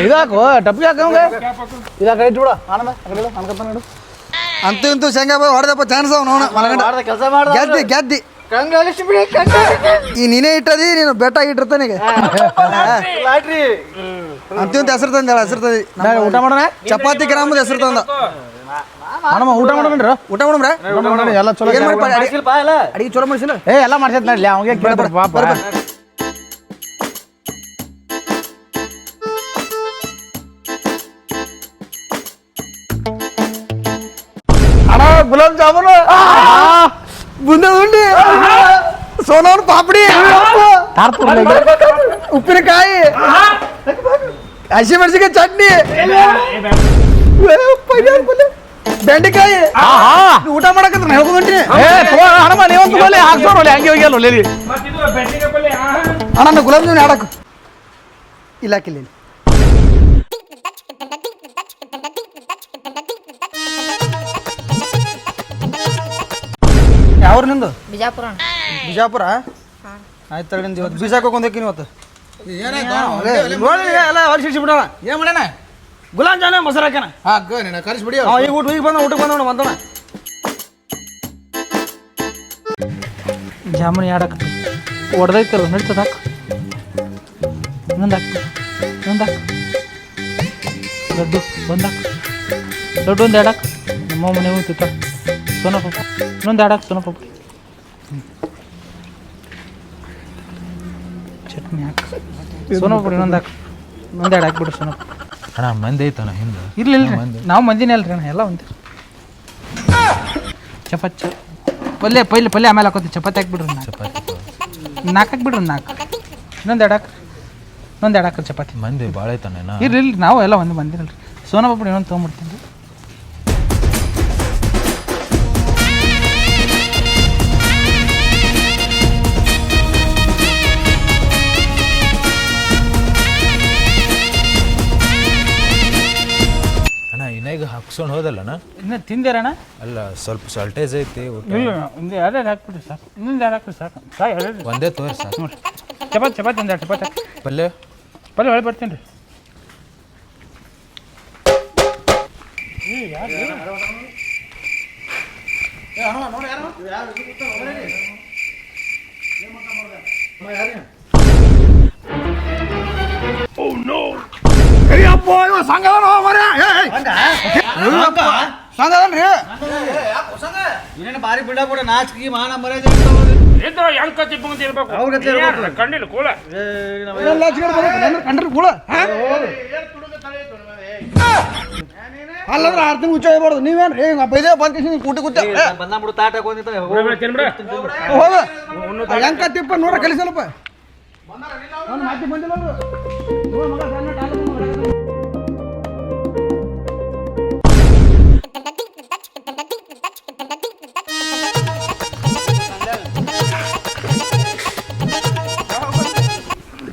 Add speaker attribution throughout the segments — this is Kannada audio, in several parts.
Speaker 1: ಇದಾಕು ಟಪ್ಪಿಗೆ ಹಾಕಂಗ ಇಲ್ಲ ಕಡೆ ಇಟ್ಬಿಡ ಆನಂದ ಆ ಕಡೆ ಅನ್ಕಂತ ನೋಡು
Speaker 2: ಅಂತೂ ಇಂತೂ ಶೇಂಗಾ ಹೊಡೆದಪ್ಪ ಚಾನ್ಸ್ ಅವ ನೋಡ
Speaker 1: ಕೆಲಸ ಮಾಡ
Speaker 2: ಗೆದ್ದಿ
Speaker 1: ಕಂಗಾಲಿಸಿ
Speaker 2: ಈ ನೀನೇ ಇಟ್ಟದಿ ನೀನು ಬೆಟ್ಟ ಇಟ್ಟಿರ್ತಾನೆ ಈಗ
Speaker 1: ಲಾಟ್ರಿ
Speaker 2: ಅಂತೂ ಇಂತ ಹೆಸರು ತಂದ
Speaker 1: ಊಟ ಮಾಡೋಣ
Speaker 2: ಚಪಾತಿ ಗ್ರಾಮದ ಹೆಸರು ತಂದ
Speaker 1: ಊಟ ಮಾಡೋಣ್ರಿ
Speaker 2: ಊಟ ಮಾಡೋಮ್ರ
Speaker 1: ಎಲ್ಲ ಚಲೋ
Speaker 2: ಅಡಿಗೆ ಚಲೋ ಮಾಡಿಸಿಲ್ಲ
Speaker 1: ಎಲ್ಲ ಮಾಡ್ಸೈತ್ ನಡ್ಲಿ ಅವಂಗೆ ಕೇಳ್ತಾರೆ ಪಾಪ ಅಣ್ಣ ಗುಲಾಬ್ ಜಾಮೂನು
Speaker 2: ಬುಂದೆ ಉಂಡಿ ಸೋನವನ್ ಪಾಪಡಿ ಉಪ್ಪಿನಕಾಯಿ ಹಸಿಮೆಣಸಿಗೆ ಚಟ್ನಿ ಬೆಂಡೆಕಾಯಿ ಊಟ ಮಾಡಕತ್ರ ನಾ ಹೇಳ್ಕೊಂಡ್ರಿ
Speaker 1: ಹಣಮ್ಮ ನೀವಂತ ಗೋಲಿ ಹಾಕ್ಸೋರು ಹಂಗೆ ಹೋಗ್ಯಲ್ಲ ಒಲ್ಲಿ
Speaker 2: ಅಣ್ಣ ಗುಲಾಬ್ ಜಾಮೂನ್ ಆಡಕ್ ಇಲ್ಲಾಕಿಲ್ಲ ಯಾವ್ರು ನಿಂದು
Speaker 3: ಬಿಜಾಪುರ
Speaker 2: ಬಿಜಾಪುರ ಆಯ್ತು ತಗೊಂಡು ಇವತ್ತು ಬೀಜ ಹಾಕೊಂಡೇಕಿನಿ ಇವತ್ತು ಎಲ್ಲ ಹೊರಸಿಸಿ ಬಿಡೋಣ
Speaker 1: ಏನ್ ಮಾಡ್ಯಾನ ಗುಲಾಬ್ ಜಾಮೂನ್ ಮೊಸರು ಹಾಕ್ಯಾನ
Speaker 2: ಕರಿಸ್ಬಿಡಿ
Speaker 1: ಈಗ ಊಟಕ್ಕೆ ಬಂದೋಣ ಜಾಮೂನ್ ಯಾಡಕ ಹೊಡೆದೈತಲ್ಲ ನಡೀತದ ಹಾಕು ಇನ್ನೊಂದು ಲಡ್ಡು ಒಂದು ಹಾಕು ಲಡ್ಡು ಒಂದು ಎರಡು ಹಾಕು ನಮ್ಮ ಮನೆ ಹೋಗ್ತಿತ್ತ ಸೋನಪ್ಪ ಇನ್ನೊಂದು ಎರಡು ಹಾಕು ಸೋನಪ್ಪ ಚಟ್ನಿ ಹಾಕು ಸೋನಪ್ಪ ಇನ್ನೊಂದು ಹಾಕು ಇನ್ನೊಂದು ಎರಡು ಹಾಕ್ಬಿಡ್ರಿ ಸೋನಪ್ಪ
Speaker 4: ಅಣ್ಣ ಮಂದಿ ಐತಣ್ಣ ಹಿಂದೆ
Speaker 1: ಇರ್ಲಿ ನಾವು ಮಂದಿನೇ ಅಲ್ರಿ ಅಣ್ಣ ಎಲ್ಲ ಒಂದು ಚಪಾತಿ ಪಲ್ಯ ಆಮೇಲೆ ಹಾಕೋತಿ ಚಪಾತಿ ಹಾಕ್ಬಿಡ್ರಿ ನಾಲ್ಕು ಹಾಕ್ಬಿಡ್ರಿ ನಾಲ್ಕು ಇನ್ನೊಂದು ಎರಡು ಹಾಕ್ರಿ ಚಪಾತಿ
Speaker 4: ಮಂದಿ ಭಾಳ ಐತಣ್ಣ
Speaker 1: ಇರ್ಲಿ ನಾವು ಎಲ್ಲ ಒಂದು ಬಂದಿರಲ್ರಿ ಸೋನಪಾಪಡಿ ಇನ್ನೊಂದು ತೊಗೊಂಬಿಡ್ತೀನಿ
Speaker 4: ಅಣ್ಣ ಇನ್ನೀಗ ಹಾಕ್ಸ್ಕೊಂಡು ಹೋದಲ್ಲಣ್ಣ
Speaker 1: ಇನ್ನು ತಿಂದೇರಣ್ಣ
Speaker 4: ಅಲ್ಲ ಸ್ವಲ್ಪ ಸಾಲ್ಟೇಜ್ ಐತಿ
Speaker 1: ಇಲ್ಲ ಒಂದು ಎರಡು ಹಾಕ್ಬಿಡ್ರಿ ಸಾಕು ಇನ್ನೊಂದು ಎರಡು ಹಾಕ್ಬಿಡಿ ಸಾಕು
Speaker 4: ಒಂದೇ ತೋರಿ ಸಾಕು
Speaker 1: ನೋಡಿರಿ ಚಪಾತಿ ಒಂದು ಎರಡು ಚಪಾತಿ ಹಾಕಿ
Speaker 4: ಪಲ್ಯ
Speaker 1: ಹೊಳೆ ಬರ್ತೀನಿ ರೀ
Speaker 2: ಬಾರಿ ಬಿಡ ಬಿಡ ನಾಚಿಕೆ ಮಾನ ಮರ್ಯಾದೆ
Speaker 1: ಕಂಡಿಲ್ಲ ಕೂಳ
Speaker 2: ಕಂಡ್ರಿ ಕೂಡ ಅಲ್ಲಂದ್ರೆ 6 ತಿಂಗಳು ಹುಚ್ಚ ಆಗ್ಬಾರ್ದು ನೀವೇನ್ರಿ ಬೈದೇ ಬಂದ್ ಕೂಟಿ ಕೂತ
Speaker 1: ಬಂದ್ಬಿಡು ತಾಟ
Speaker 2: ಹೋಗ ಹೆಂಗ ತಿಪ್ಪ ನೋಡ್ರ ಕಲಿಸಲ್ಲಪ್ಪ ಮಾತಿ ಬಂದಿಲ್ಲ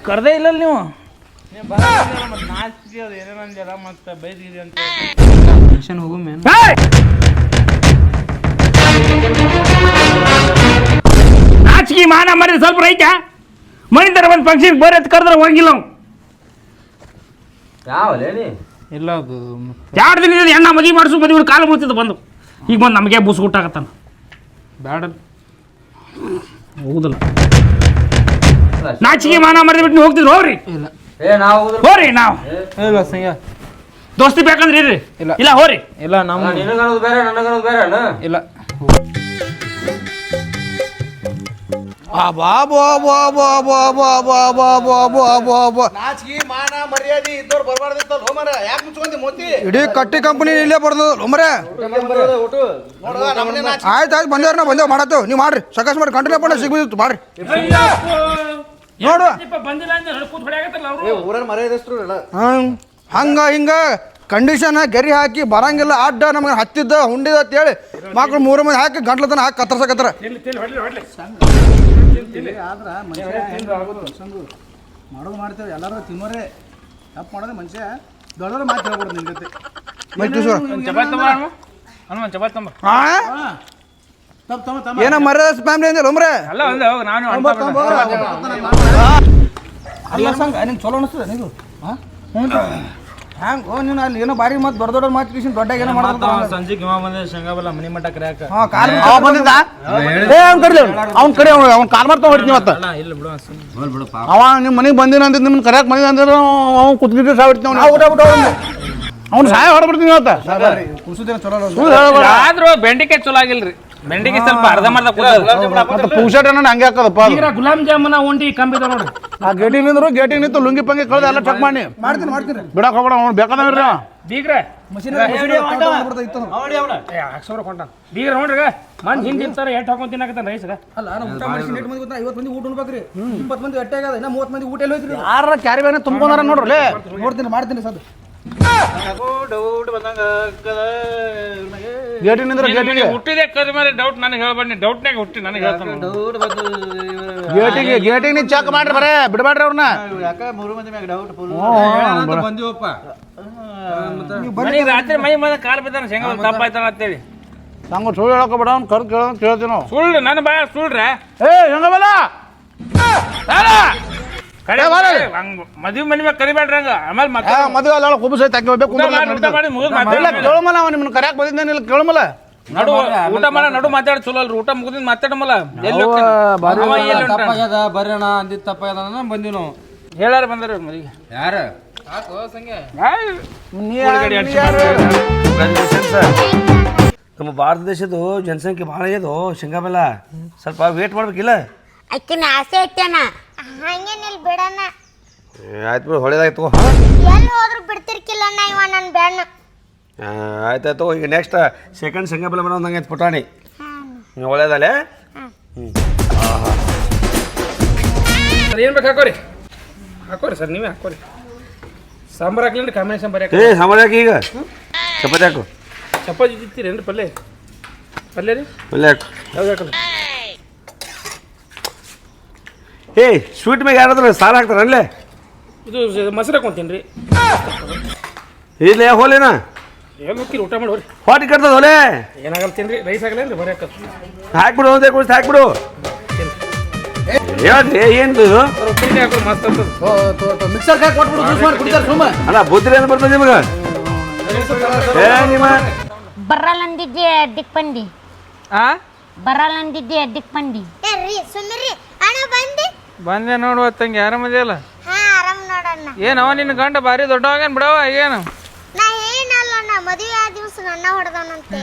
Speaker 1: ಕರ್ದೇ ಇಲ್ಲ ನೀವು ಏನೇನಂದ್ಯಾರ ಮತ್ತೆ ಬೈದಿದೆ ಅಂತ ಹೋಗು ಮೇನ್ ನಾಚಿಕೆ ಮಾನ ಮರ್ಯಾದೆ ಸ್ವಲ್ಪ ರೈತ ಮನಿತರ ಒಂದು ಫಂಕ್ಷನ್ ಬೇರೆ ಕರೆದ್ರೆ ಹೋಗಿಲ್ಲ ಇಲ್ಲ ಅದು 2 ದಿನದಿಂದ ಹೆಣ್ಣ ಮದುವೆ ಮದುವೆ ಕಾಲು ಮುಳ್ತಿದ್ದು ಬಂದು ಈಗ ಬಂದು ನಮಗೆ ಬೂಸ್ ಊಟಾಕತ್ತಾನ ಬೇಡ ಹೋಗುದಿಲ್ಲ ನಾಚಿಕೆ ಮಾನ ಮರ್ಯಾದೆ ಬಿಟ್ಟು ನೀವು ಹೋಗ್ತಿದ್ರು ಹೋಗ್ರಿ ಹೋರಿ ನಾವು
Speaker 2: ಇಲ್ಲ ಸಂಗ್ಯ
Speaker 1: ದೋಸ್ತಿ ಬೇಕಂದ್ರೆ ಇರ್ರಿ ಇಲ್ಲ ಹೋರಿ
Speaker 2: ಇಲ್ಲ ನಮ್ಮ ಇಲ್ಲ ಇಡೀ ಕಟ್ಟಿ ಕಂಪನಿ ಇಲ್ಲೇ ಬರ್ದು ಒಮ್ಮರೆ ಆಯ್ತು ಬಂದೇವ್ ಮಾಡತ್ತೇವ್ ನೀವು ಮಾಡ್ರಿ ಸಕಾಸ್ ಮಾಡಿ ಕಂಟಿನ್ಯೂ ಮಾಡಿ ಸಿಗ್ಬಿತ್ತು ಮಾಡ್ರಿ ನೋಡು ಹಂಗ ಹಿಂಗ ಕಂಡೀಷನ್ ಗೆರಿ ಹಾಕಿ ಬರಂಗಿಲ್ಲ ಅಡ್ಡ ನಮಗೆ ಹತ್ತಿದ್ದ ಹುಂಡಿದ ಅಂತೇಳಿ ಮಕ್ಳು 3 ಮಂದಿ ಹಾಕಿ ಗಂಟ್ಲತನ ಹಾಕಿ ಕತ್ತರ್ಸಕತ್ರ ಮಾಡೋದು ಮಾಡ್ತೇವೆ ಎಲ್ಲರೂ ತಿನ್ನೋರೇ ತಪ್ಪು ಮಾಡೋದು ಮನುಷ್ಯ ದೊಡ್ಡವ್ರ ಮಾತು ಹೇಳ್ಬೋದು ನಿನ್ ಜೊತೆ ಏನ ಮರ್ಯಾದ ಫ್ಯಾಮಿಲಿ ಅಂದಿಲ್ಲ ಒಮ್ರೆ ಅಲ್ಲ ಸಂಘ ನಿಂಗೆ ಚಲೋ ಅನಿಸ್ತದೆ ನೀವು ಹ್ಯಾಂಗ ನೀನು ಅಲ್ಲಿ ಏನೋ ಬಾರಿ ಮತ್ತೆ ದೊಡ್ಡ ದೊಡ್ಡ ಮಾತು ಕಿಶನ್ ದೊಡ್ಡ ಏನೋ ಮಾಡ್ತಾರ
Speaker 3: ಸಂಜೆಗೆ ಇವ ಬಂದ ಶೇಂಗಾ ಬೆಲ್ಲ ಮನಿ ಮಟ್ಟ ಕರ್ಯಾಕ
Speaker 2: ಹಾ ಕಾಲ್ ಬಂದಿದ್ದ ಅವ್ನ ಕಡೆ ಅವ್ನ ಕಾಲ್ ಮಾಡ್ತಾ ಹೊಡ್ತೀನಿ ಇವತ್ತು
Speaker 3: ಇಲ್ಲ ಬಿಡು
Speaker 2: ಅವ ನಿಮ್ಮ ಮನೆಗೆ ಬಂದಿನ ಅಂದಿದ್ದು ನಿಮ್ಮನ್ನ ಕರ್ಯಾಕ ಬಂದಿನ ಅಂದ್ರೆ ಅವ್ನು ಕುತ್ಕಿಟ್ಟು ಸಾಯ್ಬಿಡ್ತೀನಿ ಅವ್ನು ಊಟ ಬಿಟ್ಟು ಅವ್ನು ಸಹಾಯ ಹೊಡ್ಬಿಡ್ತೀನಿ ಇವತ್ತು ಕುಸುದಿನ ಚಲೋ
Speaker 3: ಆದ್ರೂ ಬೆಂಡಿಕಾಯಿ ಚಲೋ ಆಗಿಲ್ರಿ ಬೆಂಡಿಕಾಯಿ ಸ್ವಲ್ಪ ಅರ್ಧಂಬರ್ಧ
Speaker 2: ಮತ್ತೆ ಪೂಷಟ್ ಏನೋ ಹಂಗೆ ಹಾಕದಪ್ಪ
Speaker 3: ಗುಲಾಬ್ ಜಾಮೂನ ಉಂಡಿ ಕಂಬಿದ ನೋಡ್ರಿ
Speaker 2: ಆ ಗೇಟಿಗೆ ನಿಂತು ಲುಂಗಿ ಪಂಗಿ ಕಳ್ದ ಎಲ್ಲ ಚೆಕ್ ಮಾಡಿ ಮಾಡ್ತೀನಿ ಬಿಡಕ್ ಹೋಗ್ಬೇಡ ಅವ್ನು ಬೇಕಾದ್ರೆ
Speaker 3: ಬೀಗ್ರ ಬೀಗ್ರ ನೋಡ್ರಿ ಮಂದಿ ಹಿಂದೆ ಇರ್ತಾರ ಎಟ್ ಹಾಕೊಂಡ್ ತಿನ್ನಕತ್ತಾನ ರೈಸ್ಗ
Speaker 2: ಅಲ್ಲ ನಾವು ಊಟ ಮಾಡಿ 8 ಮಂದಿ 50 ಮಂದಿ ಊಟ ಉಣ್ಬೇಕ್ರಿ 20 ಮಂದಿ ಅಟ್ಟೆ ಆಗದ ಇನ್ನ 30 ಮಂದಿ ಊಟ ಎಲ್ಲಿ ಹೋಯ್ತ್ರಿ ಯಾರ ಕ್ಯಾರಿ ಬ್ಯಾಗ್ ತುಂಬ್ಕೊಂಡಾರ ನೋಡ್ರಲ್ಲೇ ಮಾಡ್ತೀನಿ ಸದ್ ಗೇಟಿಗೆ
Speaker 3: ಹುಟ್ಟಿದೆ ಕರಿ ಮೇಲೆ ಡೌಟ್ ನನಗೆ ಹೇಳ್ಬಣ್ಣಿ ಡೌಟ್ನಾಗ ಹುಟ್ಟಿ ನನಗೆ ಹೇಳ್ತಾನೆ
Speaker 2: ಗೇಟಿಗೆ ನೀವು ಚೆಕ್ ಮಾಡ್ರಿ ಬರೇ ಬಿಡಬೇಡ್ರಿ ಅವ್ರನ್ನ
Speaker 3: ರಾತ್ರಿ ಮೈ ಮದ ಕಾಲ್ ಬಿದ್ದಾನ ಶೇಂಗಾ ತಪ್ಪಾಯ್ತಾನ ಅಂತೇಳಿ
Speaker 2: ನಂಗೆ ಸುಳ್ಳು ಹೇಳಕ ಬೇಡ ಅವ್ನು ಕೇಳ್ತೀವಿ ನಾವು
Speaker 3: ಸುಳ್ಳು ನನ್ನ ಬಾಯ ಸುಳ್ಳ್ರೆ
Speaker 2: ಹೆಂಗಬಲ್ಲ
Speaker 3: ಮದ್ವಿ ಮನಿ ಮ್ಯಾಗ ಕರಿಬೇಡ್ರಿ ಹಂಗ ಆಮೇಲೆ ಮತ್ತೆ
Speaker 2: ಮದುವೆ ಅಲ್ಲ ಕುಬಸ ತಾಕಿ ಹೋಗ್ಬೇಕು ಕೇಳಮಲ್ಲ ಅವ ನಿಮ್ಮನ್ನ ಕರ್ಯಾಕ್ ಬಂದಿದ್ದೇನಿಲ್ಲ ಕೇಳಮಲ್ಲ
Speaker 3: ಊಟ ಮಾಡ ನಡು ಮಾತಾಡಿ ಚಲೋ ಅಲ್ರಿ ಊಟ ಮುಗಿದ್ ಮಾತಾಡಮಲ್ಲ ಎಲ್ಲಿ
Speaker 5: ಬರ್ರಣ ಅಂದಿದ್ ತಪ್ಪಾಗ್ಯದ ಬಂದಿವಿ ನಾವು
Speaker 3: ಹೇಳಾರ ಬಂದಾರ ಮದಿಗೆ
Speaker 5: ಯಾರ
Speaker 6: ನಮ್ಮ ಭಾರತ ದೇಶದ ಜನಸಂಖ್ಯೆ ಭಾಳ ಆಗ್ಯದು ಶೇಂಗಾ ಬೆಲ್ಲ ಸ್ವಲ್ಪ ವೇಟ್ ಮಾಡ್ಬೇಕಿಲ್ಲ
Speaker 7: ಅಕ್ಕಿನ ಆಸೆ ಐತೇನ ಹಂಗೇನಿಲ್ಲ ಬಿಡಣ
Speaker 6: ಆಯ್ತು ಬಿಡು ಹೊಳೆದಾಯ್ತು
Speaker 7: ಎಲ್ಲಿ ಹೋದ್ರು ಬಿಡ್ತಿರ್ಕಿಲ್ಲ ಅಣ್ಣ ಇವ ನನ್ನ ಬ್ಯಾಣ
Speaker 6: ಆಯ್ತಾಯ್ತು ಈಗ ನೆಕ್ಸ್ಟ್ ಸೆಕೆಂಡ್ ಶೇಂಗಾ ಬೆಲ್ಲ ಬರೋ ಹಂಗೆ ಪುಟಾಣಿ ಒಳ್ಳೇದಲ್ಲೇ
Speaker 3: ಏನ್ ಬೇಕು ಹಾಕೋರಿ ಸರ್ ನೀವೇ ಹಾಕೋರಿ ಸಾಂಬಾರ್ ಹಾಕ್ಲಿ ಕಾಂಬಿನೇಷನ್ ಬರೀ
Speaker 6: ಸಾಂಬಾರು ಹಾಕಿ ಈಗ ಚಪಾತಿ ಹಾಕು
Speaker 3: ಚಪಾತಿ ಇತ್ತೀರೇನ್ರಿ ಪಲ್ಯ ರೀ
Speaker 6: ಪಲ್ಯ ಹಾಕು
Speaker 3: ಯಾವ್ದು ಹಾಕೋದು
Speaker 6: ಸ್ವೀಟ್ ಮ್ಯಾಗ ಯಾರಾದ್ರೂ ಸಾರು ಹಾಕ್ತಾರ ಅಲ್ಲೇ
Speaker 3: ಇದು ಮೊಸರು ಹಾಕೊಂತೀನಿ ರೀ
Speaker 6: ಇಲ್ಲ ಹೋಲೇನ
Speaker 3: ಏನು ಹೋಗ್ತೀರಿ ಊಟ ಮಾಡಿ ಹೋರಿ
Speaker 6: ಹೊಟ್ಟೆ ಕಟ್ತದ ಹೊಲೆ
Speaker 3: ಏನಾಗಲ್ತೀನಿ ರೀ ರೈಸ್ ಆಗಲ್ಲ ಬರೀ
Speaker 6: ಹಾಕ್ಬಿಡು ಒಂದೇ ಕುಡಿಸಿ ಹಾಕ್ಬಿಡು ಹೇಳ್ರಿ ಏನು
Speaker 3: ಉಪ್ಪಿನಕಾಯಿ ಹಾಕೋದು ಮಸ್ತ್ ಆಗ್ತದೆ
Speaker 2: ಮಿಕ್ಸರ್ ಕಾಯಿ ಕೊಟ್ಬಿಡು ಜ್ಯೂಸ್ ಮಾಡಿ ಕುಡಿತಾರೆ ಸುಮ್ಮ
Speaker 6: ಅಲ್ಲ ಬುದ್ಧಿ ಏನು ಬರ್ತದೆ ನಿಮಗೆ ನಿಮ್ಮ
Speaker 7: ಬರಲ್ಲ ಅಂದಿದ್ದೆ ಅಡ್ಡಿಕ್ ಬಂದಿ ಬರಲ್ಲ ಅಂದಿದ್ದೆ ಅಡ್ಡಿಕ್ ಬಂದಿ ರೀ ಸುಮ್ಮರಿ ಅಣ್ಣ
Speaker 3: ಬಂದೆ ನೋಡುವ ತಂಗಿ ಆರಾಮದಿಯಲ್ಲ
Speaker 7: ಹಾ ಆರಾಮ್ ನೋಡಣ್ಣ
Speaker 3: ಏನವ ನಿನ್ನ ಗಂಡ ಭಾರಿ ದೊಡ್ಡವಾಗೇನು ಬಿಡವ ಏನು
Speaker 7: ನಾ ಏನಲ್ಲ ಅಣ್ಣ ಮದುವೆ ಆ ದಿವಸ ಅಣ್ಣ ಹೊಡೆದವನಂತೆ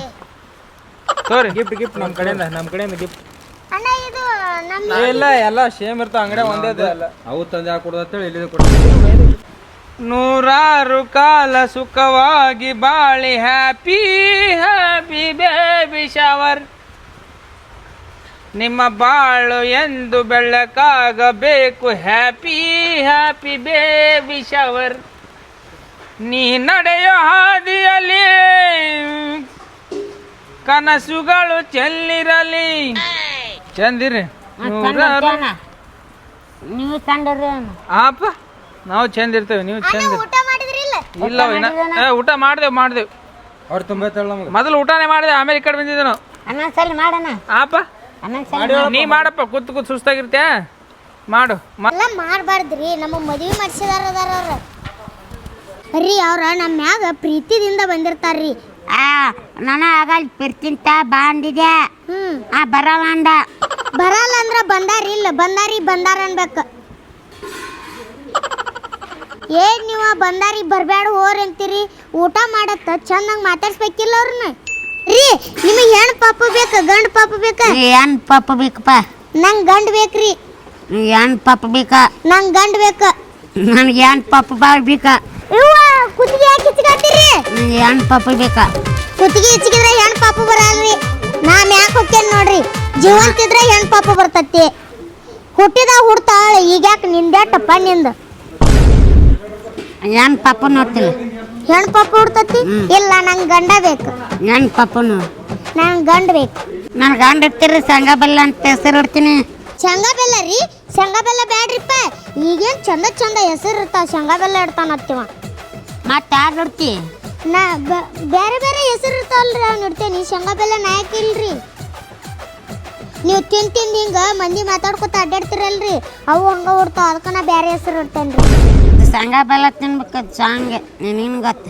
Speaker 3: ಸೋರಿ ಗಿಫ್ಟ್ ನಮ್ಮ ಕಡೆಯಿಂದ ಗಿಫ್ಟ್
Speaker 7: ಅಣ್ಣ ಇದು ನಮ್ಮ
Speaker 3: ಇಲ್ಲ ಎಲ್ಲ ಸೇಮ್ ಇರ್ತಾವ ಅಂಗಡಿ ಒಂದೇ ಅಲ್ಲ
Speaker 5: ಅವು ತಂದೆ ಹಾಕೊಡೋದು ಅಂತೇಳಿ ಇಲ್ಲಿದೆ ಕೊಡ್ತೀವಿ
Speaker 3: ನೂರಾರು ಕಾಲ ಸುಖವಾಗಿ ಬಾಳಿ ಹ್ಯಾಪಿ ಹ್ಯಾಪಿ ಬೇಬಿ ಶವರ್ ನಿಮ್ಮ ಬಾಳು ಎಂದು ಬೆಳಕಾಗಬೇಕು ಹ್ಯಾಪಿ ಹ್ಯಾಪಿ ಬೇಬಿ ಶವರ್ ನೀ ನಡೆಯೋ ಹಾದಿಯಲ್ಲಿ ಕನಸುಗಳು ಚೆಲ್ಲಿರಲಿ ಚಂದಿರಿ
Speaker 7: ನೀವು ಕಂಡ್ರಿ
Speaker 3: ಆಪ ನಾವು ಚಂದ ಇರ್ತೇವೆ ನೀವು ಚಂದ
Speaker 7: ಊಟ ಮಾಡಿದ್ರಿಲ್ಲ
Speaker 3: ಇಲ್ಲ ಊಟ ಮಾಡ್ದೇವು
Speaker 5: ಅವ್ರು ತುಂಬ ನಮ್ಗೆ
Speaker 3: ಮೊದಲು ಊಟನೇ ಮಾಡಿದೆ ಆಮೇಲೆ ಈ ಕಡೆ ಬಂದಿದ್ದೆ ನಾವು
Speaker 7: ಅನ್ನ ಸಲ ಮಾಡೋಣ
Speaker 3: ಆಪ
Speaker 7: ಅನ್ನ ಸಲ
Speaker 3: ನೀ ಮಾಡಪ್ಪ ಕೂತ್ ಸುಸ್ತಾಗಿರ್ತೆ ಮಾಡು
Speaker 7: ಎಲ್ಲ ಮಾಡಬಾರ್ದ್ರಿ ನಮ್ಮ ಮದುವೆ ಮಾಡಿಸಿದಾರ ಅದಾರ ರೀ ಅವ್ರ ನಮ್ಮ ಮ್ಯಾಗ ಪ್ರೀತಿದಿಂದ ಬಂದಿರ್ತಾರ್ರಿ ನಾನು ಆಗ ಪ್ರೀತಿಂತ ಬಂದಿದೆ ಬರಲ್ಲ ಅಂದ ಬರಲ್ಲ ಅಂದ್ರ ಬಂದಾರಿ ಇಲ್ಲ ಬಂದಾರ ಅನ್ಬೇಕು ಏನ್ ನೀವ ಬಂದಾರಿ ಬರ್ಬೇಡ ಹೋರ್ ಅಂತೀರಿ ಊಟ ಮಾಡತ್ತ ಚಂದಂಗ್ ಮಾತಾಡ್ಸ್ಬೇಕಿಲ್ಲ ಅವ್ರನ್ನ ರೀ ನಿಮಗೆ ಹೆಣ್ಣು ಪಾಪ ಬೇಕ ಗಂಡು ಪಾಪ ಬೇಕ ಹೆಣ್ಣು ಪಾಪ ಬೇಕಪ್ಪ ನಂಗೆ ಗಂಡು ಬೇಕ್ರಿ ಹೆಣ್ಣು ಪಾಪ ಬೇಕ ನಂಗೆ ಗಂಡು ಬೇಕ ನನಗೆ ಹೆಣ್ಣು ಪಾಪ ಬಾಳ್ ಬೇಕ ಇವ್ವ ಕುತ್ತಿಗೆ ಯಾಕೆ ಹಿಚ್ಕಾತೀರಿ ಹೆಣ್ಣು ಪಾಪ ಬೇಕ ಕುತ್ತಿಗೆ ಹಿಚ್ಕಿದ್ರೆ ಹೆಣ್ಣು ಪಾಪ ಬರಲ್ರಿ ನಾ ಮ್ಯಾಕ್ ಹೋಗ್ತೇನೆ ನೋಡ್ರಿ ಜೀವಂತಿದ್ರೆ ಹೆಣ್ಣು ಪಾಪ ಬರ್ತತಿ ಹುಟ್ಟಿದಾಗ ಹುಡ್ತಾಳ ಈಗ ಯಾಕೆ ನಿಂದ್ಯಾಟಪ್ಪ ನಿಂದ ಹೆಣ್ಣು ಪಾಪ ನೋಡ್ತಿಲ್ಲ ಹೆಣ್ಣು ಪಾಪ ಹುಡ್ತತಿ ಇಲ್ಲ ನಂಗೆ ಗಂಡ ಬೇಕು ಹೆಣ್ಣು ಪಾಪನು ನಂಗೆ ಗಂಡ ಬೇಕು ನಾನು ಗಂಡ ಇರ್ತೀರಿ ಶೇಂಗಾ ಬೆಲ್ಲ ಅಂತ ಹೆಸರು ಇಡ್ತೀನಿ ಶೇಂಗಾ ಬೆಲ್ಲ ರೀ ಶೇಂಗಾ ಬೆಲ್ಲ ಬ್ಯಾಡ್ರಿಪ್ಪ ಈಗೇನು ಚಂದ ಹೆಸರು ಇರ್ತಾವ ಶೇಂಗಾ ಬೆಲ್ಲ ಇಡ್ತಾನತ್ತಿವ ಮತ್ತೆ ಯಾರು ಇಡ್ತಿ ನಾ ಬೇರೆ ಹೆಸರು ಇರ್ತಾವಲ್ರಿ ಅವ್ನು ಇಡ್ತೇನೆ ಶೇಂಗಾ ಬೆಲ್ಲ ನಾಯಕ ಇಲ್ರಿ ನೀವು ತಿಂದು ಹಿಂಗೆ ಮಂದಿ ಮಾತಾಡ್ಕೊತ ಅಡ್ಡಾಡ್ತಿರಲ್ರಿ ಅವು ಹಂಗೆ ಹೊಡ್ತಾವ ಅದಕ್ಕೆ ನಾ ಬೇರೆ ಹೆಸರು ಇಡ್ತೇನೆ ರೀ
Speaker 8: ಶೇಂಗಾ ಬೆಲ್ಲ ತಿನ್ಬೇಕದು ಸಾಂಗ್ ನಿನಗೆ ಗೊತ್ತು.